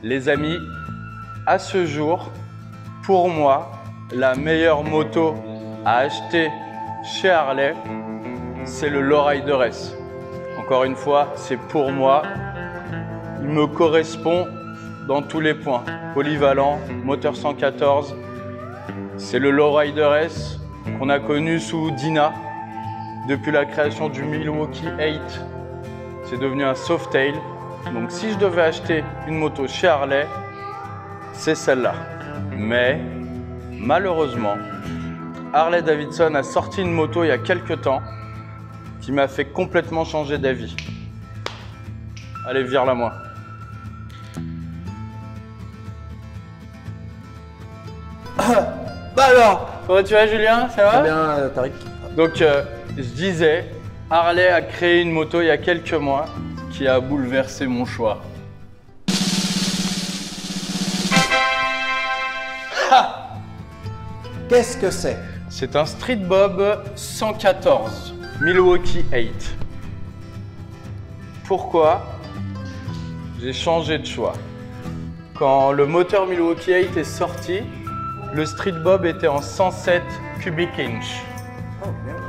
Les amis, à ce jour, pour moi, la meilleure moto à acheter chez Harley, c'est le Lowrider S. Encore une fois, c'est pour moi. Il me correspond dans tous les points. Polyvalent, moteur 114. C'est le Lowrider S qu'on a connu sous Dyna. Depuis la création du Milwaukee 8, c'est devenu un Softail. Donc si je devais acheter une moto chez Harley, c'est celle-là. Mais malheureusement, Harley Davidson a sorti une moto il y a quelques temps qui m'a fait complètement changer d'avis. Allez, vire-la moi. Bah alors, comment tu vas Julien? Ça va? Très bien, Tariq. Donc je disais, Harley a créé une moto il y a quelques mois qui a bouleversé mon choix. Qu'est-ce que c'est? C'est un Street Bob 114 Milwaukee 8. Pourquoi j'ai changé de choix? Quand le moteur Milwaukee 8 est sorti, le Street Bob était en 107 cubic inch.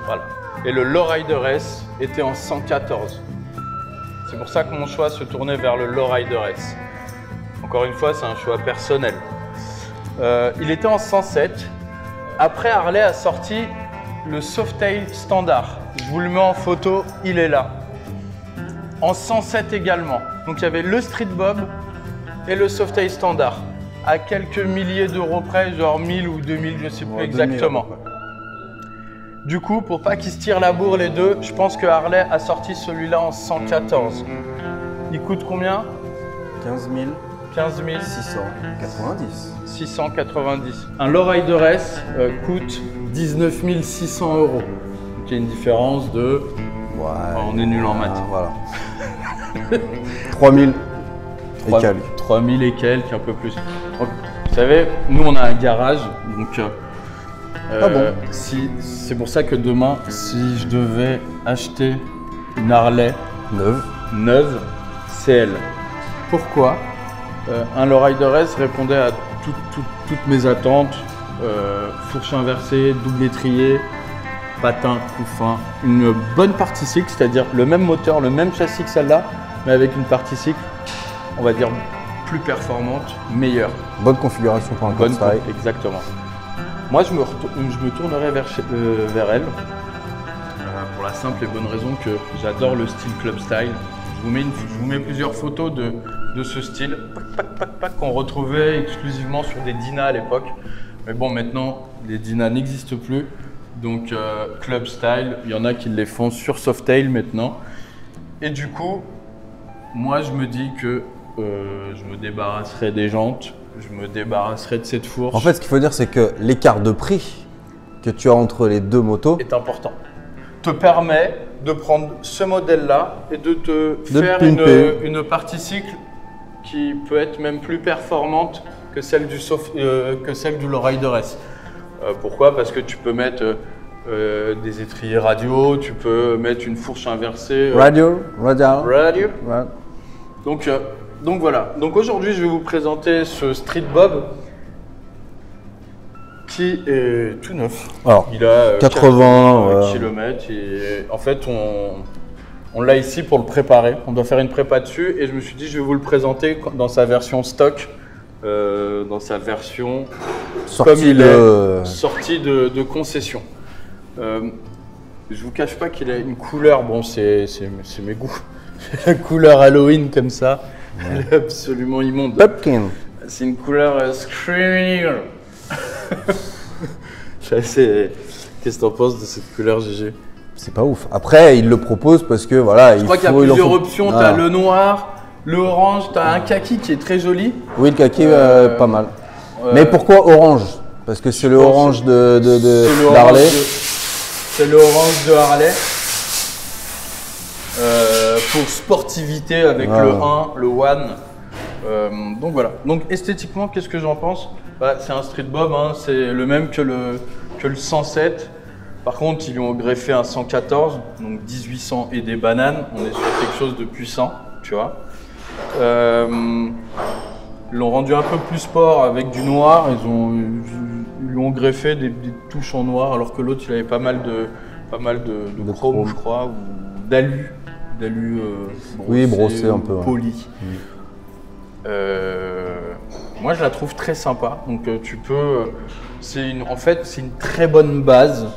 Voilà. Et le Lowrider S était en 114. C'est pour ça que mon choix se tournait vers le Lowrider S. Encore une fois, c'est un choix personnel. Il était en 107. Après, Harley a sorti le Softail standard. Je vous le mets en photo, il est là. En 107 également. Donc il y avait le Street Bob et le Softail standard. À quelques milliers d'euros près, genre 1000 ou 2000, je ne sais plus exactement. Du coup, pour pas qu'ils se tirent la bourre les deux, je pense que Harley a sorti celui-là en 114. Il coûte combien? 15 690. 690. Un Lowrider S coûte 19 600 €. Donc il y a une différence de... Ouais, on est nul en maths. Voilà. 3000 et quelques. 3000 et quelques, un peu plus. Donc, vous savez, nous on a un garage, donc c'est pour ça que demain, si je devais acheter une Harley neuve, c'est elle. Pourquoi? Un Lowrider S répondait à toutes mes attentes. Fourche inversée, double étrier, patin, coup fin, une bonne partie cycle, c'est-à-dire le même moteur, le même châssis que celle-là, mais avec une partie cycle, on va dire, plus performante, meilleure. Bonne configuration pour un club style. Exactement. Moi, je me tournerai vers elle pour la simple et bonne raison que j'adore le style club style. Je vous mets plusieurs photos de ce style qu'on retrouvait exclusivement sur des Dyna à l'époque. Mais bon, maintenant, les Dyna n'existent plus. Donc, club style, il y en a qui les font sur Softail maintenant. Et du coup, moi, je me dis que je me débarrasserai des jantes, je me débarrasserai de cette fourche. En fait, ce qu'il faut dire, c'est que l'écart de prix que tu as entre les deux motos est important. Te permet de prendre ce modèle-là et de te faire une partie cycle qui peut être même plus performante que celle du Lowrider S. Pourquoi? Parce que tu peux mettre des étriers radio, tu peux mettre une fourche inversée. Radio. Ouais. Donc voilà. Donc aujourd'hui, je vais vous présenter ce Street Bob qui est tout neuf. Alors, il a 80 km. Et en fait, on l'a ici pour le préparer. On doit faire une prépa dessus et je me suis dit, je vais vous le présenter dans sa version stock, dans sa version sortie de concession. Je vous cache pas qu'il a une couleur, bon, c'est mes goûts. La couleur Halloween comme ça, elle est absolument immonde. Pumpkin. C'est une couleur Screaming. Qu'est-ce que t'en penses de cette couleur, GG? C'est pas ouf. Après, il le propose parce que voilà. Je crois qu'il y a plusieurs options. Tu as le noir, le orange, tu as un kaki qui est très joli. Oui, le kaki, pas mal. Mais pourquoi orange? Parce que c'est le orange d'Harley. C'est le orange de Harley. Pour sportivité avec le 1, le 1. Donc voilà. Donc esthétiquement, qu'est-ce que j'en pense? C'est un Street Bob, hein, c'est le même que le 107. Par contre, ils lui ont greffé un 114, donc 1800 et des bananes. On est sur quelque chose de puissant, tu vois. Ils l'ont rendu un peu plus sport avec du noir. Ils lui ont greffé des touches en noir, alors que l'autre, il avait pas mal de chrome, je crois, ou d'alu. Brossé un peu. Poli. Moi, je la trouve très sympa. Donc, tu peux. En fait, c'est une très bonne base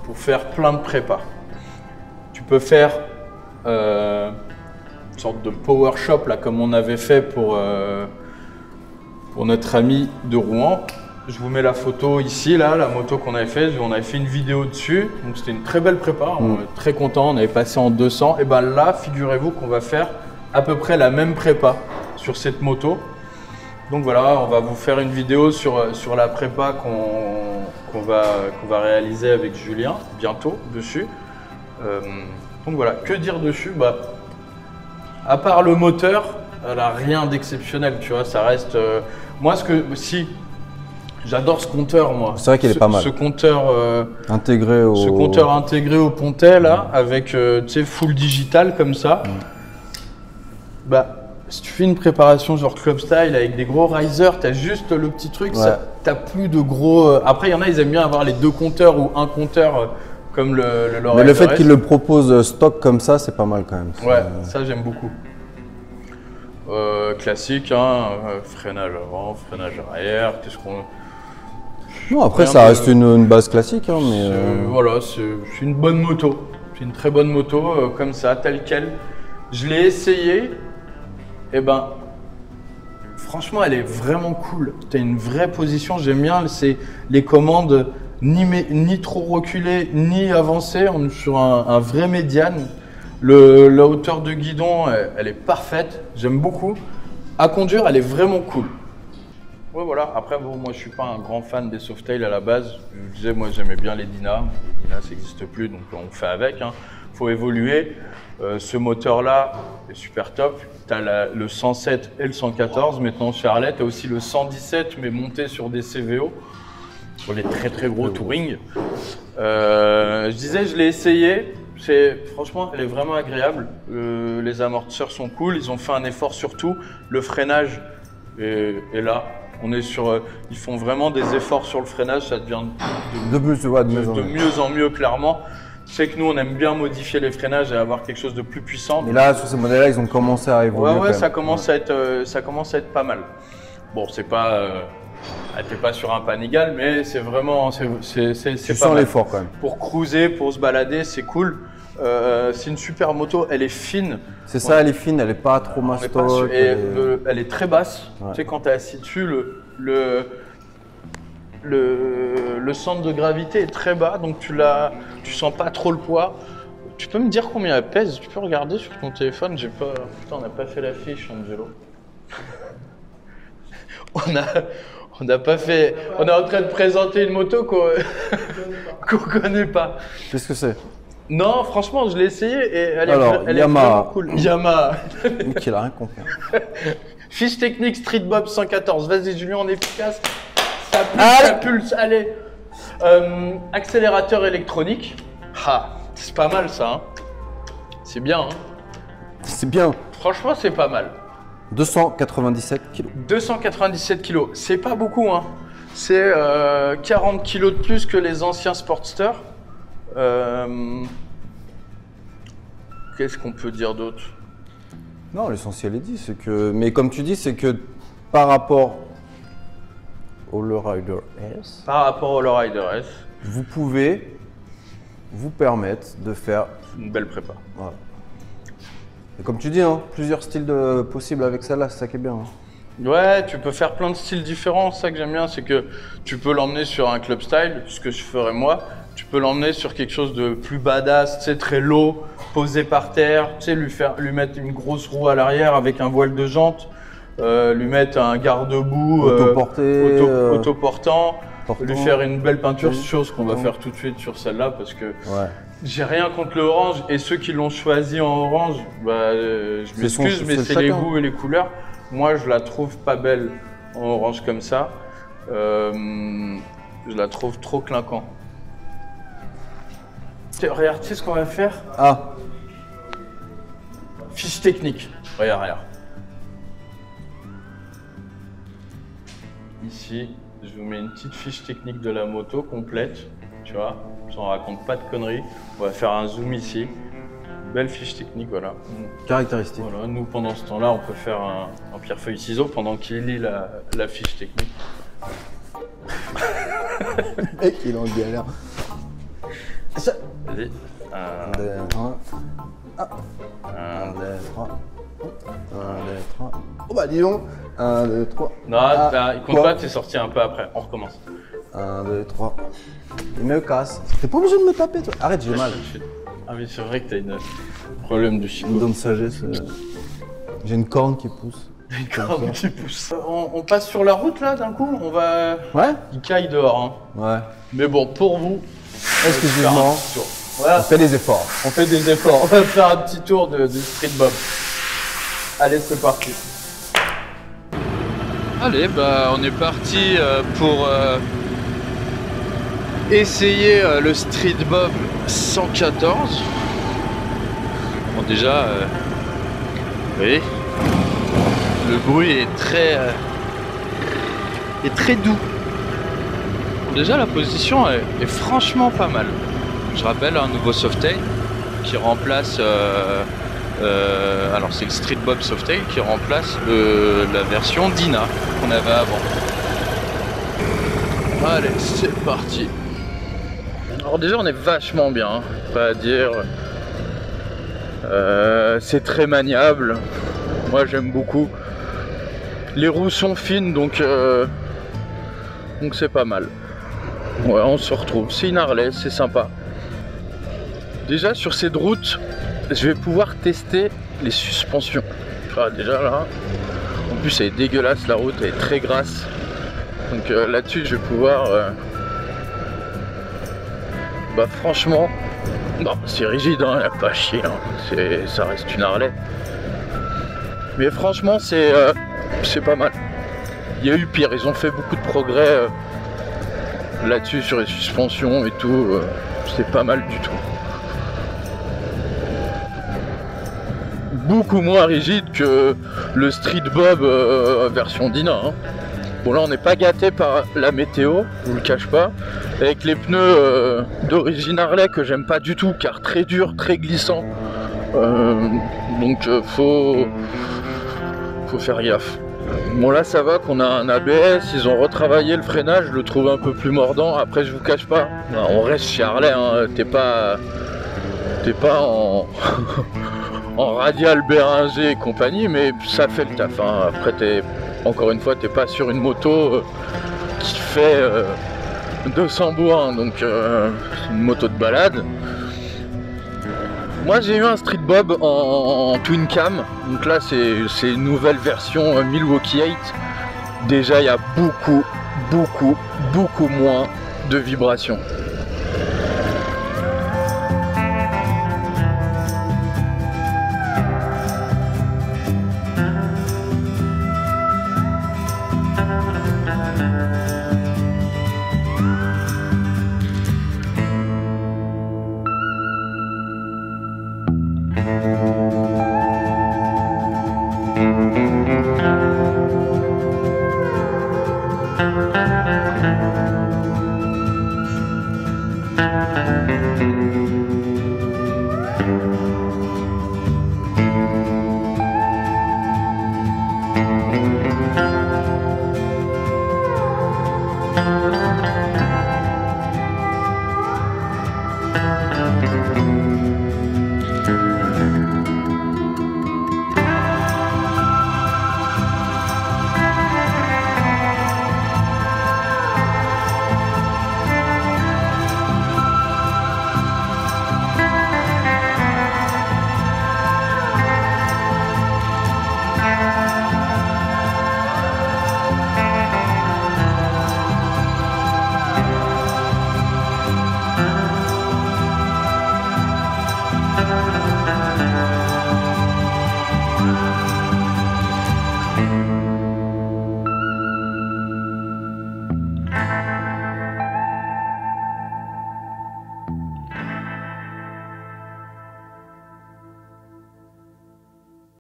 pour faire plein de prépas. Tu peux faire une sorte de power shop là, comme on avait fait pour notre ami de Rouen. Je vous mets la photo ici, là, la moto qu'on avait fait. On avait fait une vidéo dessus. Donc, c'était une très belle prépa. On est très content. On avait passé en 200. Et ben là, figurez-vous qu'on va faire à peu près la même prépa sur cette moto. Donc voilà, on va vous faire une vidéo sur la prépa qu'on va réaliser avec Julien bientôt dessus. Donc voilà, que dire dessus? À part le moteur, elle n'a rien d'exceptionnel, tu vois, ça reste… moi, j'adore ce compteur, moi. C'est vrai qu'il est pas mal. Ce compteur intégré au pontet, là, avec, tu sais, full digital comme ça. Si tu fais une préparation genre club style avec des gros risers, tu as juste le petit truc, tu n'as plus de gros… Après, il y en a, ils aiment bien avoir les deux compteurs ou un compteur comme le Mais le fait qu'ils le proposent stock comme ça, c'est pas mal quand même. Ouais, ça j'aime beaucoup. Classique, hein, freinage avant, freinage arrière, qu'est-ce qu'on… Non, après ça reste une base classique. Hein, mais voilà, c'est une bonne moto. C'est une très bonne moto, comme ça, telle quelle. Je l'ai essayé. Eh ben, franchement, elle est vraiment cool. Tu as une vraie position, j'aime bien. C'est les commandes ni trop reculées, ni avancées. On est sur un vrai médiane. La hauteur de guidon, elle est parfaite. J'aime beaucoup. À conduire, elle est vraiment cool. Ouais, voilà. Après, bon, moi, je suis pas un grand fan des Softail à la base. Je vous disais, moi, j'aimais bien les Dyna. Les Dyna, ça n'existe plus, donc on fait avec. Hein. Faut évoluer. Ce moteur-là est super top. Tu as le 107 et le 114. Maintenant, chez Harley, tu as aussi le 117, mais monté sur des CVO, sur les très très gros touring. Je disais, je l'ai essayé. Franchement, elle est vraiment agréable. Les amortisseurs sont cool. Ils ont fait un effort sur tout. Le freinage est là. On est ils font vraiment des efforts sur le freinage. Ça devient de mieux en mieux, clairement. Je sais que nous, on aime bien modifier les freinages et avoir quelque chose de plus puissant. Et là, sur ces modèles-là, ils ont commencé à évoluer. Ouais, ça commence à être pas mal. Bon, c'est pas… t'es pas sur un Panigale, mais c'est vraiment… Tu sens l'effort quand même. Pour cruiser, pour se balader, c'est cool. C'est une super moto, elle est fine. C'est ça, elle est fine, elle est pas trop mastoc. Elle est très basse. Ouais. Tu sais, quand tu es assis dessus, le centre de gravité est très bas, donc tu sens pas trop le poids. Tu peux me dire combien elle pèse? Tu peux regarder sur ton téléphone? Putain, on n'a pas fait la fiche, Angelo. On n'a pas fait… On est en train de présenter une moto qu'on connaît pas. Qu'est-ce que c'est? Non, franchement, je l'ai essayé et elle est Yamaha. vraiment cool. Yamaha. Il a rien compris. Fiche technique Street Bob 114. Vas-y, Julien, on est efficace. Ça pulse, allez. Accélérateur électronique. C'est pas mal ça. Hein. C'est bien. Hein. C'est bien. Franchement, c'est pas mal. 297 kg. 297 kg. C'est pas beaucoup. Hein. C'est 40 kg de plus que les anciens Sportster. Qu'est-ce qu'on peut dire d'autre? Non, l'essentiel est dit. Mais comme tu dis, c'est que par rapport au Lowrider S, vous pouvez vous permettre de faire une belle prépa. Voilà. Et comme tu dis, hein, plusieurs styles possibles avec celle-là, c'est ça qui est bien. Hein. Ouais, tu peux faire plein de styles différents. Ça que j'aime bien, c'est que tu peux l'emmener sur un club style, ce que je ferais moi. Tu peux l'emmener sur quelque chose de plus badass, tu sais, très low, posé par terre, tu sais, lui mettre une grosse roue à l'arrière avec un voile de jante, lui mettre un garde-boue autoportant, lui faire une belle peinture, chose qu'on va faire tout de suite sur celle-là parce que j'ai rien contre le orange et ceux qui l'ont choisi en orange, je m'excuse, mais c'est les goûts et les couleurs. Moi, je la trouve pas belle en orange comme ça. Je la trouve trop clinquant. Regarde, tu sais ce qu'on va faire? Fiche technique. Regarde. ici, je vous mets une petite fiche technique de la moto complète, tu vois, j'en raconte pas de conneries. On va faire un zoom ici, belle fiche technique, voilà. Caractéristiques. Voilà, nous pendant ce temps-là, on peut faire un pierre-feuille-ciseau pendant qu'il lit la fiche technique. Le mec, il est en galère. Vas-y. 1, 2, 3. 1, 2, 3. 1, 2, 3. Oh bah dis donc. 1, 2, 3. Non, il compte pas, t'es sorti un peu après. On recommence. 1, 2, 3. Il me casse. T'es pas obligé de me taper, toi. Arrête, j'ai mal. Ah oui, c'est vrai que t'as un problème de chico. Une dent de sagesse. J'ai une corne qui pousse. Une corne qui pousse. On passe sur la route là d'un coup. On va. Ouais. Il caille dehors. Hein. Ouais. Mais bon, pour vous. Excusez-moi. Voilà. On fait des efforts. On fait des efforts. On va faire un petit tour de street bob. Allez, c'est parti. Allez, bah on est parti pour essayer le street bob 114. Bon déjà, vous voyez, le bruit est très doux. Bon, déjà la position est franchement pas mal. Je rappelle un nouveau Softail qui remplace, alors c'est le Street Bob Softail qui remplace la version Dyna qu'on avait avant. Allez, c'est parti. Alors déjà on est vachement bien, hein, pas à dire. C'est très maniable. Moi j'aime beaucoup. Les roues sont fines donc c'est pas mal. Ouais, on se retrouve. C'est une Harley, c'est sympa. Déjà sur cette route, je vais pouvoir tester les suspensions. Ah, déjà là, en plus elle est dégueulasse la route, elle est très grasse. Donc là-dessus je vais pouvoir... Bah franchement, non c'est rigide, hein, y a pas à chier, hein. Ça reste une Harley. Mais franchement c'est pas mal. Il y a eu pire, ils ont fait beaucoup de progrès là-dessus sur les suspensions et tout. C'est pas mal du tout. Beaucoup moins rigide que le Street Bob version Dyna. Hein. Bon là on n'est pas gâté par la météo, je vous le cache pas. Avec les pneus d'origine Harley que j'aime pas du tout car très dur, très glissant. Donc faut faire gaffe. Bon là ça va qu'on a un ABS, ils ont retravaillé le freinage, je le trouve un peu plus mordant. Après je vous cache pas, on reste chez Harley, hein. T'es pas en... en radial Bérenger et compagnie, mais ça fait le taf. Hein. Après, encore une fois, t'es pas sur une moto qui fait 200 bourrins, donc c'est une moto de balade. Moi, j'ai eu un Street Bob en twin cam, donc là, c'est une nouvelle version Milwaukee 8. Déjà, il y a beaucoup moins de vibrations.